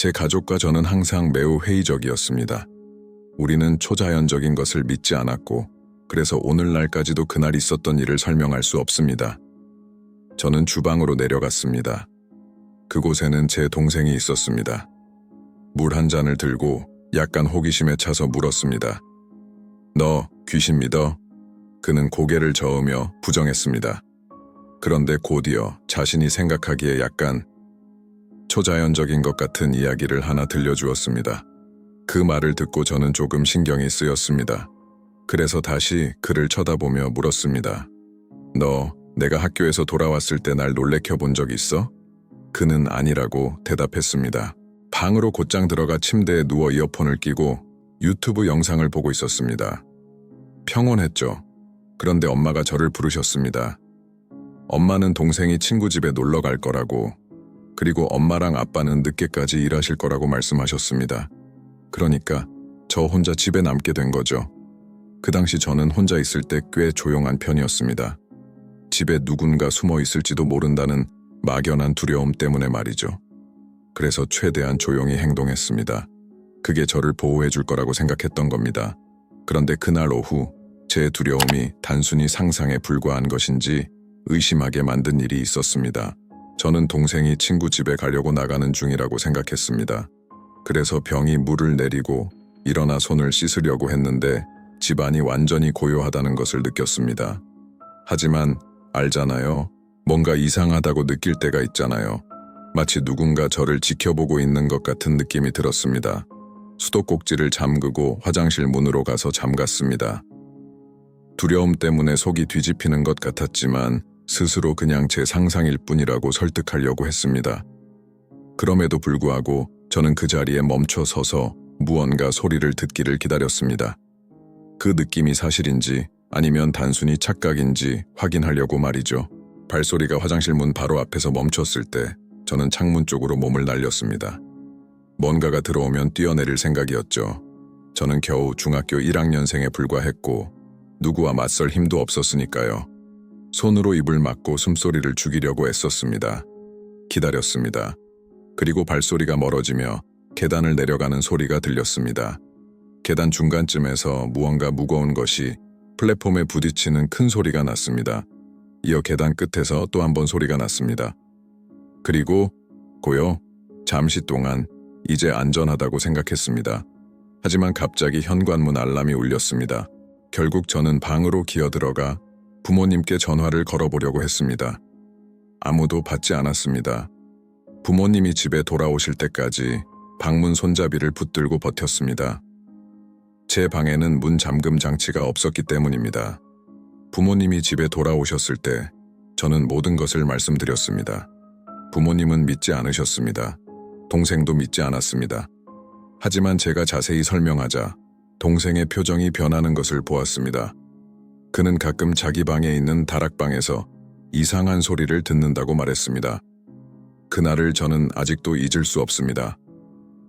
제 가족과 저는 항상 매우 회의적이었습니다. 우리는 초자연적인 것을 믿지 않았고, 그래서 오늘날까지도 그날 있었던 일을 설명할 수 없습니다. 저는 주방으로 내려갔습니다. 그곳에는 제 동생이 있었습니다. 물 한 잔을 들고 약간 호기심에 차서 물었습니다. 너 귀신 믿어? 그는 고개를 저으며 부정했습니다. 그런데 곧이어 자신이 생각하기에 약간 초자연적인 것 같은 이야기를 하나 들려주었습니다. 그 말을 듣고 저는 조금 신경이 쓰였습니다. 그래서 다시 그를 쳐다보며 물었습니다. 너 내가 학교에서 돌아왔을 때 날 놀래켜 본 적 있어? 그는 아니라고 대답했습니다. 방으로 곧장 들어가 침대에 누워 이어폰을 끼고 유튜브 영상을 보고 있었습니다. 평온했죠. 그런데 엄마가 저를 부르셨습니다. 엄마는 동생이 친구 집에 놀러 갈 거라고, 그리고 엄마랑 아빠는 늦게까지 일하실 거라고 말씀하셨습니다. 그러니까 저 혼자 집에 남게 된 거죠. 그 당시 저는 혼자 있을 때 꽤 조용한 편이었습니다. 집에 누군가 숨어 있을지도 모른다는 막연한 두려움 때문에 말이죠. 그래서 최대한 조용히 행동했습니다. 그게 저를 보호해 줄 거라고 생각했던 겁니다. 그런데 그날 오후 제 두려움이 단순히 상상에 불과한 것인지 의심하게 만든 일이 있었습니다. 저는 동생이 친구 집에 가려고 나가는 중이라고 생각했습니다. 그래서 병이 물을 내리고 일어나 손을 씻으려고 했는데 집안이 완전히 고요하다는 것을 느꼈습니다. 하지만 알잖아요. 뭔가 이상하다고 느낄 때가 있잖아요. 마치 누군가 저를 지켜보고 있는 것 같은 느낌이 들었습니다. 수도꼭지를 잠그고 화장실 문으로 가서 잠갔습니다. 두려움 때문에 속이 뒤집히는 것 같았지만 스스로 그냥 제 상상일 뿐이라고 설득하려고 했습니다. 그럼에도 불구하고 저는 그 자리에 멈춰 서서 무언가 소리를 듣기를 기다렸습니다. 그 느낌이 사실인지 아니면 단순히 착각인지 확인하려고 말이죠. 발소리가 화장실 문 바로 앞에서 멈췄을 때 저는 창문 쪽으로 몸을 날렸습니다. 뭔가가 들어오면 뛰어내릴 생각이었죠. 저는 겨우 중학교 1학년생에 불과했고 누구와 맞설 힘도 없었으니까요. 손으로 입을 막고 숨소리를 죽이려고 애썼습니다. 기다렸습니다. 그리고 발소리가 멀어지며 계단을 내려가는 소리가 들렸습니다. 계단 중간쯤에서 무언가 무거운 것이 플랫폼에 부딪히는 큰 소리가 났습니다. 이어 계단 끝에서 또 한 번 소리가 났습니다. 그리고 고요. 잠시 동안 이제 안전하다고 생각했습니다. 하지만 갑자기 현관문 알람이 울렸습니다. 결국 저는 방으로 기어들어가 부모님께 전화를 걸어보려고 했습니다. 아무도 받지 않았습니다. 부모님이 집에 돌아오실 때까지 방문 손잡이를 붙들고 버텼습니다. 제 방에는 문 잠금 장치가 없었기 때문입니다. 부모님이 집에 돌아오셨을 때 저는 모든 것을 말씀드렸습니다. 부모님은 믿지 않으셨습니다. 동생도 믿지 않았습니다. 하지만 제가 자세히 설명하자 동생의 표정이 변하는 것을 보았습니다. 그는 가끔 자기 방에 있는 다락방에서 이상한 소리를 듣는다고 말했습니다. 그날을 저는 아직도 잊을 수 없습니다.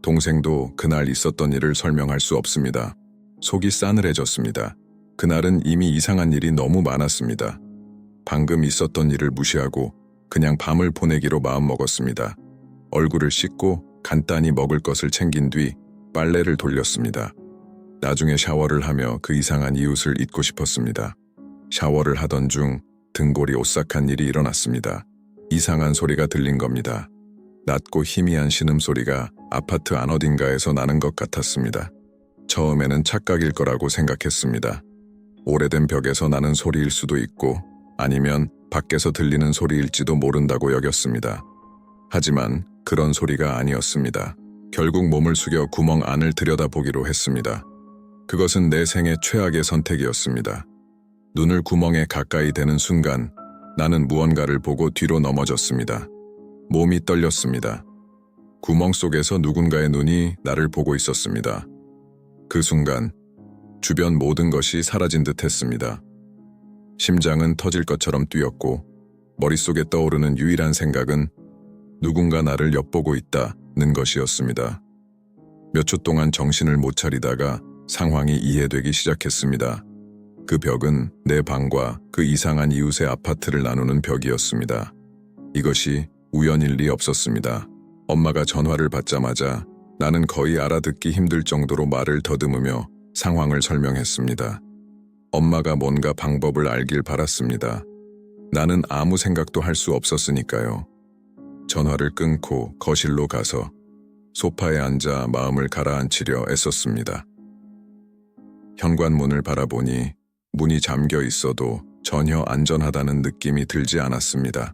동생도 그날 있었던 일을 설명할 수 없습니다. 속이 싸늘해졌습니다. 그날은 이미 이상한 일이 너무 많았습니다. 방금 있었던 일을 무시하고 그냥 밤을 보내기로 마음먹었습니다. 얼굴을 씻고 간단히 먹을 것을 챙긴 뒤 빨래를 돌렸습니다. 나중에 샤워를 하며 그 이상한 이웃을 잊고 싶었습니다. 샤워를 하던 중 등골이 오싹한 일이 일어났습니다. 이상한 소리가 들린 겁니다. 낮고 희미한 신음소리가 아파트 안 어딘가에서 나는 것 같았습니다. 처음에는 착각일 거라고 생각했습니다. 오래된 벽에서 나는 소리일 수도 있고 아니면 밖에서 들리는 소리일지도 모른다고 여겼습니다. 하지만 그런 소리가 아니었습니다. 결국 몸을 숙여 구멍 안을 들여다보기로 했습니다. 그것은 내 생애 최악의 선택이었습니다. 눈을 구멍에 가까이 대는 순간 나는 무언가를 보고 뒤로 넘어졌습니다. 몸이 떨렸습니다. 구멍 속에서 누군가의 눈이 나를 보고 있었습니다. 그 순간 주변 모든 것이 사라진 듯 했습니다. 심장은 터질 것처럼 뛰었고 머릿속에 떠오르는 유일한 생각은 누군가 나를 엿보고 있다는 것이었습니다. 몇 초 동안 정신을 못 차리다가 상황이 이해되기 시작했습니다. 그 벽은 내 방과 그 이상한 이웃의 아파트를 나누는 벽이었습니다. 이것이 우연일 리 없었습니다. 엄마가 전화를 받자마자 나는 거의 알아듣기 힘들 정도로 말을 더듬으며 상황을 설명했습니다. 엄마가 뭔가 방법을 알길 바랐습니다. 나는 아무 생각도 할 수 없었으니까요. 전화를 끊고 거실로 가서 소파에 앉아 마음을 가라앉히려 애썼습니다. 현관문을 바라보니 문이 잠겨 있어도 전혀 안전하다는 느낌이 들지 않았습니다.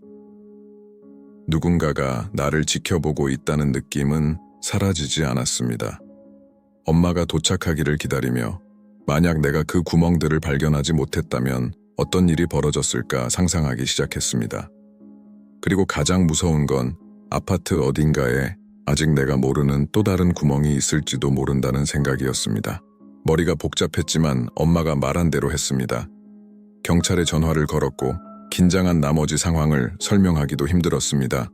누군가가 나를 지켜보고 있다는 느낌은 사라지지 않았습니다. 엄마가 도착하기를 기다리며 만약 내가 그 구멍들을 발견하지 못했다면 어떤 일이 벌어졌을까 상상하기 시작했습니다. 그리고 가장 무서운 건 아파트 어딘가에 아직 내가 모르는 또 다른 구멍이 있을지도 모른다는 생각이었습니다. 머리가 복잡했지만 엄마가 말한 대로 했습니다. 경찰에 전화를 걸었고 긴장한 나머지 상황을 설명하기도 힘들었습니다.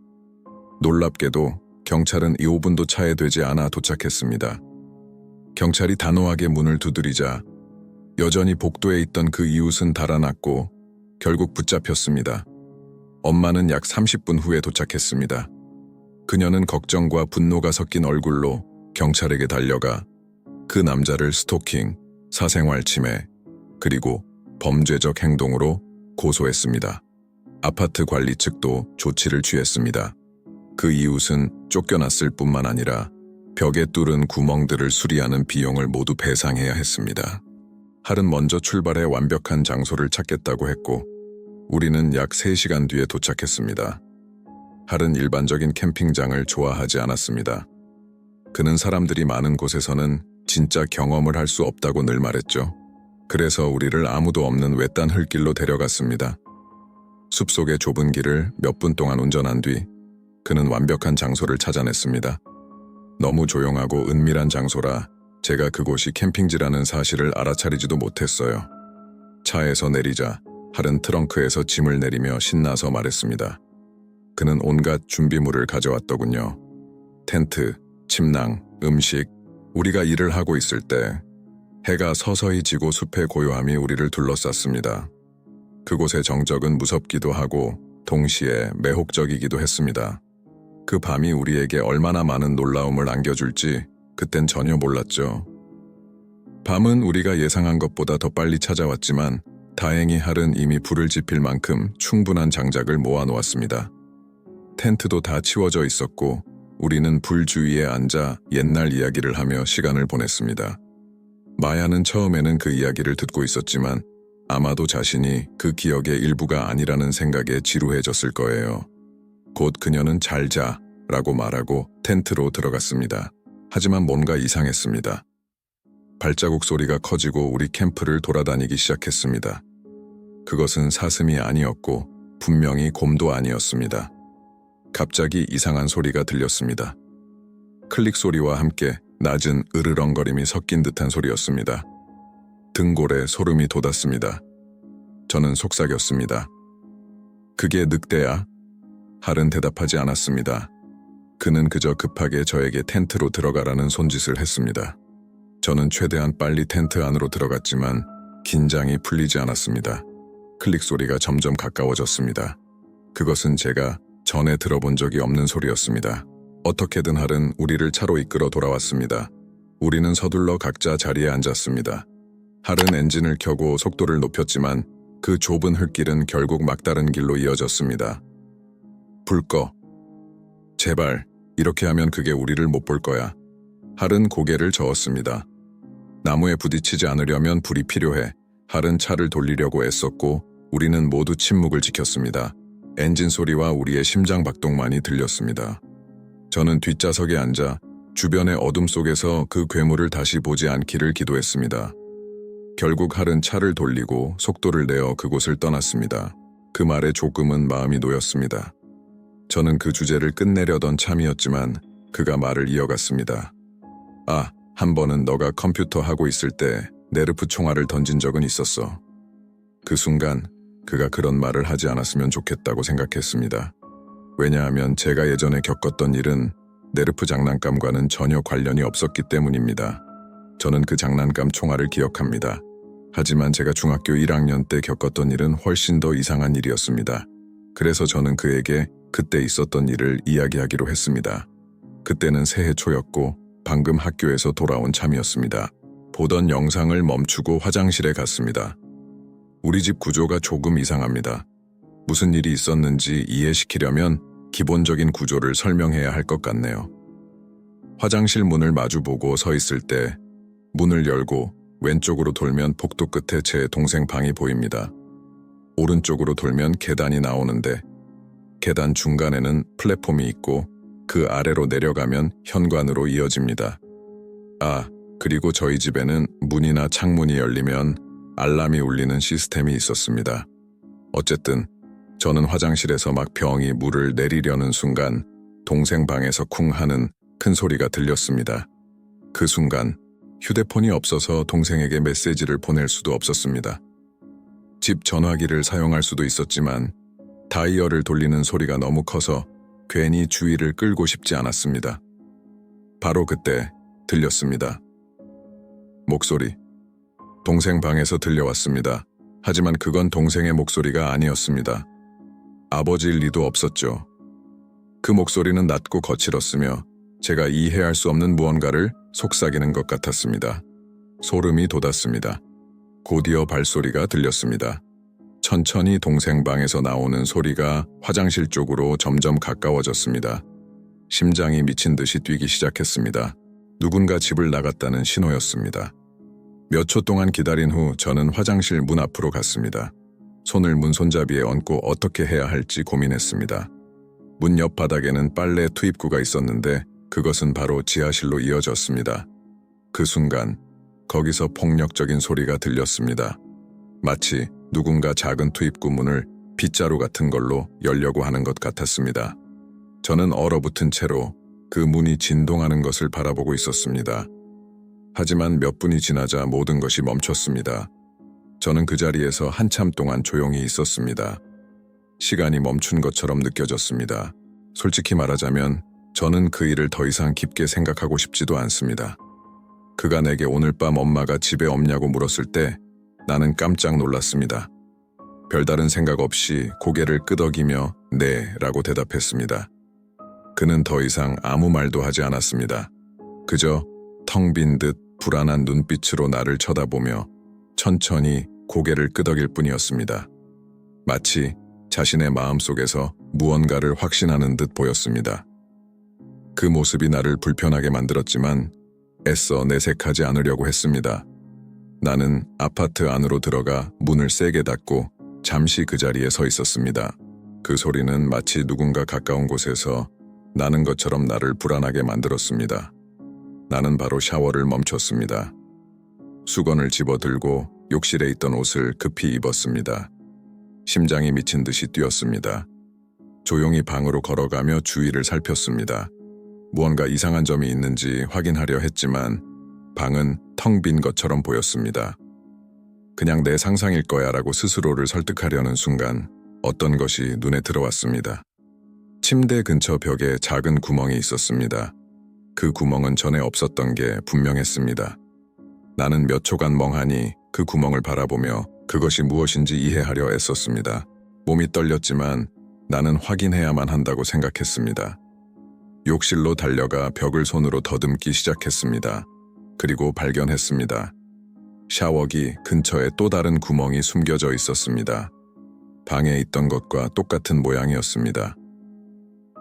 놀랍게도 경찰은 5분도 차에 되지 않아 도착했습니다. 경찰이 단호하게 문을 두드리자 여전히 복도에 있던 그 이웃은 달아났고 결국 붙잡혔습니다. 엄마는 약 30분 후에 도착했습니다. 그녀는 걱정과 분노가 섞인 얼굴로 경찰에게 달려가 그 남자를 스토킹, 사생활 침해, 그리고 범죄적 행동으로 고소했습니다. 아파트 관리 측도 조치를 취했습니다. 그 이웃은 쫓겨났을 뿐만 아니라 벽에 뚫은 구멍들을 수리하는 비용을 모두 배상해야 했습니다. 할은 먼저 출발해 완벽한 장소를 찾겠다고 했고 우리는 약 3시간 뒤에 도착했습니다. 할은 일반적인 캠핑장을 좋아하지 않았습니다. 그는 사람들이 많은 곳에서는 진짜 경험을 할 수 없다고 늘 말했죠. 그래서 우리를 아무도 없는 외딴 흙길로 데려갔습니다. 숲속의 좁은 길을 몇 분 동안 운전한 뒤 그는 완벽한 장소를 찾아냈습니다. 너무 조용하고 은밀한 장소라 제가 그곳이 캠핑지라는 사실을 알아차리지도 못했어요. 차에서 내리자 할은 트렁크에서 짐을 내리며 신나서 말했습니다. 그는 온갖 준비물을 가져왔더군요. 텐트, 침낭, 음식, 우리가 일을 하고 있을 때 해가 서서히 지고 숲의 고요함이 우리를 둘러쌌습니다. 그곳의 정적은 무섭기도 하고 동시에 매혹적이기도 했습니다. 그 밤이 우리에게 얼마나 많은 놀라움을 안겨줄지 그땐 전혀 몰랐죠. 밤은 우리가 예상한 것보다 더 빨리 찾아왔지만 다행히 할은 이미 불을 지필 만큼 충분한 장작을 모아놓았습니다. 텐트도 다 치워져 있었고 우리는 불 주위에 앉아 옛날 이야기를 하며 시간을 보냈습니다. 마야는 처음에는 그 이야기를 듣고 있었지만 아마도 자신이 그 기억의 일부가 아니라는 생각에 지루해졌을 거예요. 곧 그녀는 잘 자 라고 말하고 텐트로 들어갔습니다. 하지만 뭔가 이상했습니다. 발자국 소리가 커지고 우리 캠프를 돌아다니기 시작했습니다. 그것은 사슴이 아니었고 분명히 곰도 아니었습니다. 갑자기 이상한 소리가 들렸습니다. 클릭 소리와 함께 낮은 으르렁거림이 섞인 듯한 소리였습니다. 등골에 소름이 돋았습니다. 저는 속삭였습니다. 그게 늑대야? 할은 대답하지 않았습니다. 그는 그저 급하게 저에게 텐트로 들어가라는 손짓을 했습니다. 저는 최대한 빨리 텐트 안으로 들어갔지만 긴장이 풀리지 않았습니다. 클릭 소리가 점점 가까워졌습니다. 그것은 제가 전에 들어본 적이 없는 소리였습니다. 어떻게든 할은 우리를 차로 이끌어 돌아왔습니다. 우리는 서둘러 각자 자리에 앉았습니다. 할은 엔진을 켜고 속도를 높였지만 그 좁은 흙길은 결국 막다른 길로 이어졌습니다. 불 꺼. 제발, 이렇게 하면 그게 우리를 못 볼 거야. 할은 고개를 저었습니다. 나무에 부딪히지 않으려면 불이 필요해. 할은 차를 돌리려고 애썼고 우리는 모두 침묵을 지켰습니다. 엔진 소리와 우리의 심장 박동만이 들렸습니다. 저는 뒷좌석에 앉아 주변의 어둠 속에서 그 괴물을 다시 보지 않기를 기도했습니다. 결국 할은 차를 돌리고 속도를 내어 그곳을 떠났습니다. 그 말에 조금은 마음이 놓였습니다. 저는 그 주제를 끝내려던 참이었지만 그가 말을 이어갔습니다. 아, 한 번은 너가 컴퓨터 하고 있을 때 네르프 총알을 던진 적은 있었어. 그 순간 그가 그런 말을 하지 않았으면 좋겠다고 생각했습니다. 왜냐하면 제가 예전에 겪었던 일은 네르프 장난감과는 전혀 관련이 없었기 때문입니다. 저는 그 장난감 총알을 기억합니다. 하지만 제가 중학교 1학년 때 겪었던 일은 훨씬 더 이상한 일이었습니다. 그래서 저는 그에게 그때 있었던 일을 이야기하기로 했습니다. 그때는 새해 초였고 방금 학교에서 돌아온 참이었습니다. 보던 영상을 멈추고 화장실에 갔습니다. 우리 집 구조가 조금 이상합니다. 무슨 일이 있었는지 이해시키려면 기본적인 구조를 설명해야 할 것 같네요. 화장실 문을 마주보고 서 있을 때 문을 열고 왼쪽으로 돌면 복도 끝에 제 동생 방이 보입니다. 오른쪽으로 돌면 계단이 나오는데 계단 중간에는 플랫폼이 있고 그 아래로 내려가면 현관으로 이어집니다. 아, 그리고 저희 집에는 문이나 창문이 열리면 알람이 울리는 시스템이 있었습니다. 어쨌든 저는 화장실에서 막 병이 물을 내리려는 순간 동생 방에서 쿵 하는 큰 소리가 들렸습니다. 그 순간 휴대폰이 없어서 동생에게 메시지를 보낼 수도 없었습니다. 집 전화기를 사용할 수도 있었지만 다이얼을 돌리는 소리가 너무 커서 괜히 주의를 끌고 싶지 않았습니다. 바로 그때 들렸습니다. 목소리. 동생 방에서 들려왔습니다. 하지만 그건 동생의 목소리가 아니었습니다. 아버지일 리도 없었죠. 그 목소리는 낮고 거칠었으며 제가 이해할 수 없는 무언가를 속삭이는 것 같았습니다. 소름이 돋았습니다. 곧이어 발소리가 들렸습니다. 천천히 동생 방에서 나오는 소리가 화장실 쪽으로 점점 가까워졌습니다. 심장이 미친 듯이 뛰기 시작했습니다. 누군가 집을 나갔다는 신호였습니다. 몇 초 동안 기다린 후 저는 화장실 문 앞으로 갔습니다. 손을 문 손잡이에 얹고 어떻게 해야 할지 고민했습니다. 문 옆 바닥에는 빨래 투입구가 있었는데 그것은 바로 지하실로 이어졌습니다. 그 순간 거기서 폭력적인 소리가 들렸습니다. 마치 누군가 작은 투입구 문을 빗자루 같은 걸로 열려고 하는 것 같았습니다. 저는 얼어붙은 채로 그 문이 진동하는 것을 바라보고 있었습니다. 하지만 몇 분이 지나자 모든 것이 멈췄습니다. 저는 그 자리에서 한참 동안 조용히 있었습니다. 시간이 멈춘 것처럼 느껴졌습니다. 솔직히 말하자면 저는 그 일을 더 이상 깊게 생각하고 싶지도 않습니다. 그가 내게 오늘 밤 엄마가 집에 없냐고 물었을 때 나는 깜짝 놀랐습니다. 별다른 생각 없이 고개를 끄덕이며 네 라고 대답했습니다. 그는 더 이상 아무 말도 하지 않았습니다. 그저 텅 빈 듯 불안한 눈빛으로 나를 쳐다보며 천천히 고개를 끄덕일 뿐이었습니다. 마치 자신의 마음속에서 무언가를 확신하는 듯 보였습니다. 그 모습이 나를 불편하게 만들었지만 애써 내색하지 않으려고 했습니다. 나는 아파트 안으로 들어가 문을 세게 닫고 잠시 그 자리에 서 있었습니다. 그 소리는 마치 누군가 가까운 곳에서 나는 것처럼 나를 불안하게 만들었습니다. 나는 바로 샤워를 멈췄습니다. 수건을 집어들고 욕실에 있던 옷을 급히 입었습니다. 심장이 미친 듯이 뛰었습니다. 조용히 방으로 걸어가며 주위를 살폈습니다. 무언가 이상한 점이 있는지 확인하려 했지만 방은 텅 빈 것처럼 보였습니다. 그냥 내 상상일 거야 라고 스스로를 설득하려는 순간 어떤 것이 눈에 들어왔습니다. 침대 근처 벽에 작은 구멍이 있었습니다. 그 구멍은 전에 없었던 게 분명했습니다. 나는 몇 초간 멍하니 그 구멍을 바라보며 그것이 무엇인지 이해하려 애썼습니다. 몸이 떨렸지만 나는 확인해야만 한다고 생각했습니다. 욕실로 달려가 벽을 손으로 더듬기 시작했습니다. 그리고 발견했습니다. 샤워기 근처에 또 다른 구멍이 숨겨져 있었습니다. 방에 있던 것과 똑같은 모양이었습니다.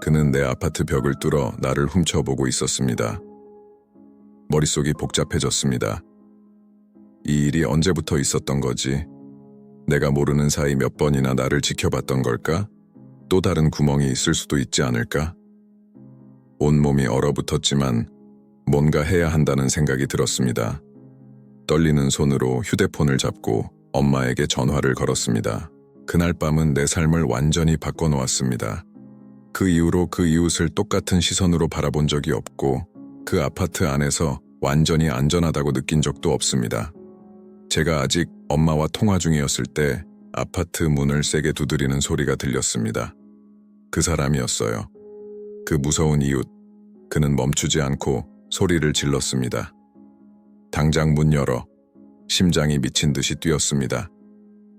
그는 내 아파트 벽을 뚫어 나를 훔쳐보고 있었습니다. 머릿속이 복잡해졌습니다. 이 일이 언제부터 있었던 거지? 내가 모르는 사이 몇 번이나 나를 지켜봤던 걸까? 또 다른 구멍이 있을 수도 있지 않을까? 온몸이 얼어붙었지만 뭔가 해야 한다는 생각이 들었습니다. 떨리는 손으로 휴대폰을 잡고 엄마에게 전화를 걸었습니다. 그날 밤은 내 삶을 완전히 바꿔놓았습니다. 그 이후로 그 이웃을 똑같은 시선으로 바라본 적이 없고 그 아파트 안에서 완전히 안전하다고 느낀 적도 없습니다. 제가 아직 엄마와 통화 중이었을 때 아파트 문을 세게 두드리는 소리가 들렸습니다. 그 사람이었어요. 그 무서운 이웃. 그는 멈추지 않고 소리를 질렀습니다. 당장 문 열어. 심장이 미친 듯이 뛰었습니다.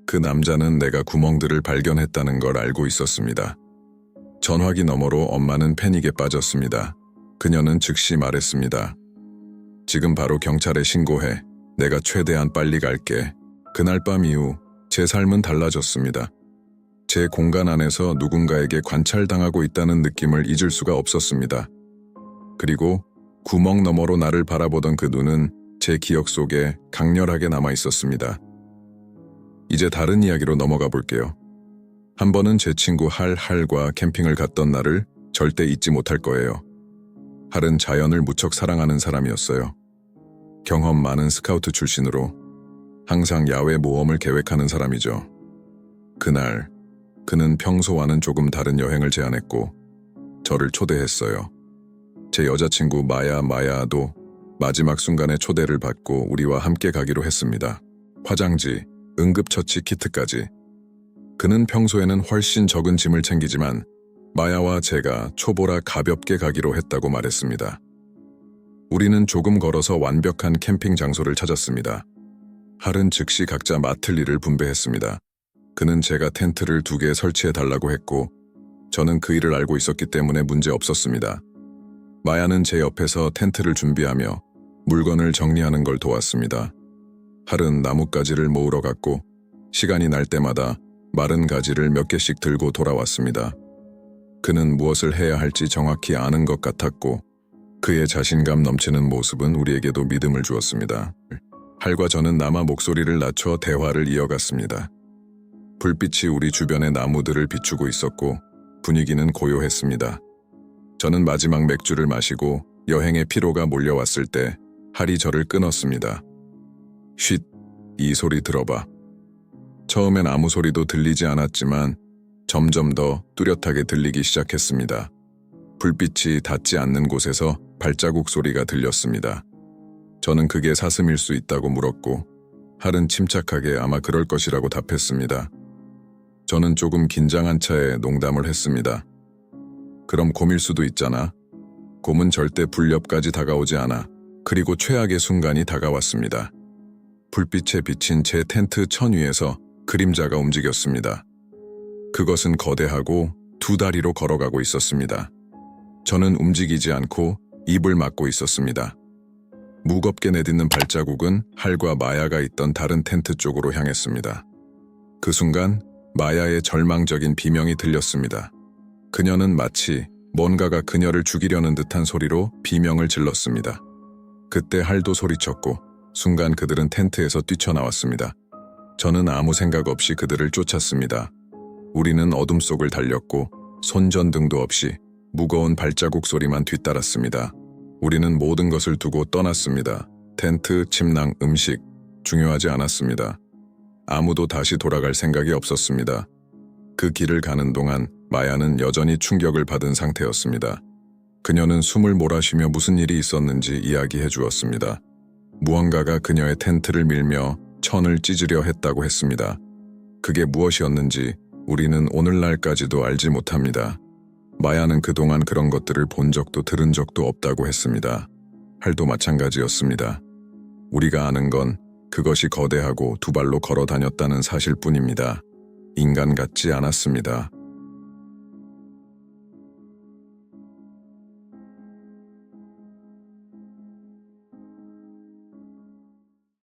그 남자는 내가 구멍들을 발견했다는 걸 알고 있었습니다. 전화기 너머로 엄마는 패닉에 빠졌습니다. 그녀는 즉시 말했습니다. 지금 바로 경찰에 신고해. 내가 최대한 빨리 갈게. 그날 밤 이후 제 삶은 달라졌습니다. 제 공간 안에서 누군가에게 관찰당하고 있다는 느낌을 잊을 수가 없었습니다. 그리고 구멍 너머로 나를 바라보던 그 눈은 제 기억 속에 강렬하게 남아 있었습니다. 이제 다른 이야기로 넘어가 볼게요. 한 번은 제 친구 할과 캠핑을 갔던 날을 절대 잊지 못할 거예요. 할은 자연을 무척 사랑하는 사람이었어요. 경험 많은 스카우트 출신으로 항상 야외 모험을 계획하는 사람이죠. 그날 그는 평소와는 조금 다른 여행을 제안했고 저를 초대했어요. 제 여자친구 마야도 마지막 순간에 초대를 받고 우리와 함께 가기로 했습니다. 화장지, 응급처치 키트까지. 그는 평소에는 훨씬 적은 짐을 챙기지만 마야와 제가 초보라 가볍게 가기로 했다고 말했습니다. 우리는 조금 걸어서 완벽한 캠핑 장소를 찾았습니다. 할은 즉시 각자 맡을 일을 분배했습니다. 그는 제가 텐트를 2개 설치해달라고 했고 저는 그 일을 알고 있었기 때문에 문제 없었습니다. 마야는 제 옆에서 텐트를 준비하며 물건을 정리하는 걸 도왔습니다. 할은 나뭇가지를 모으러 갔고 시간이 날 때마다 마른 가지를 몇 개씩 들고 돌아왔습니다. 그는 무엇을 해야 할지 정확히 아는 것 같았고 그의 자신감 넘치는 모습은 우리에게도 믿음을 주었습니다. 할과 저는 남아 목소리를 낮춰 대화를 이어갔습니다. 불빛이 우리 주변의 나무들을 비추고 있었고 분위기는 고요했습니다. 저는 마지막 맥주를 마시고 여행의 피로가 몰려왔을 때 할이 저를 끊었습니다. 쉿, 이 소리 들어봐. 처음엔 아무 소리도 들리지 않았지만 점점 더 뚜렷하게 들리기 시작했습니다. 불빛이 닿지 않는 곳에서 발자국 소리가 들렸습니다. 저는 그게 사슴일 수 있다고 물었고 할은 침착하게 아마 그럴 것이라고 답했습니다. 저는 조금 긴장한 차에 농담을 했습니다. 그럼 곰일 수도 있잖아. 곰은 절대 불 옆까지 다가오지 않아. 그리고 최악의 순간이 다가왔습니다. 불빛에 비친 제 텐트 천 위에서 그림자가 움직였습니다. 그것은 거대하고 2다리로 걸어가고 있었습니다. 저는 움직이지 않고 입을 막고 있었습니다. 무겁게 내딛는 발자국은 할과 마야가 있던 다른 텐트 쪽으로 향했습니다. 그 순간 마야의 절망적인 비명이 들렸습니다. 그녀는 마치 뭔가가 그녀를 죽이려는 듯한 소리로 비명을 질렀습니다. 그때 할도 소리쳤고 순간 그들은 텐트에서 뛰쳐나왔습니다. 저는 아무 생각 없이 그들을 쫓았습니다. 우리는 어둠 속을 달렸고 손전등도 없이 무거운 발자국 소리만 뒤따랐습니다. 우리는 모든 것을 두고 떠났습니다. 텐트, 침낭, 음식, 중요하지 않았습니다. 아무도 다시 돌아갈 생각이 없었습니다. 그 길을 가는 동안 마야는 여전히 충격을 받은 상태였습니다. 그녀는 숨을 몰아쉬며 무슨 일이 있었는지 이야기해 주었습니다. 무언가가 그녀의 텐트를 밀며 천을 찢으려 했다고 했습니다. 그게 무엇이었는지 우리는 오늘날까지도 알지 못합니다. 마야는 그동안 그런 것들을 본 적도 들은 적도 없다고 했습니다. 할도 마찬가지였습니다. 우리가 아는 건 그것이 거대하고 2발로 걸어 다녔다는 사실뿐입니다. 인간 같지 않았습니다.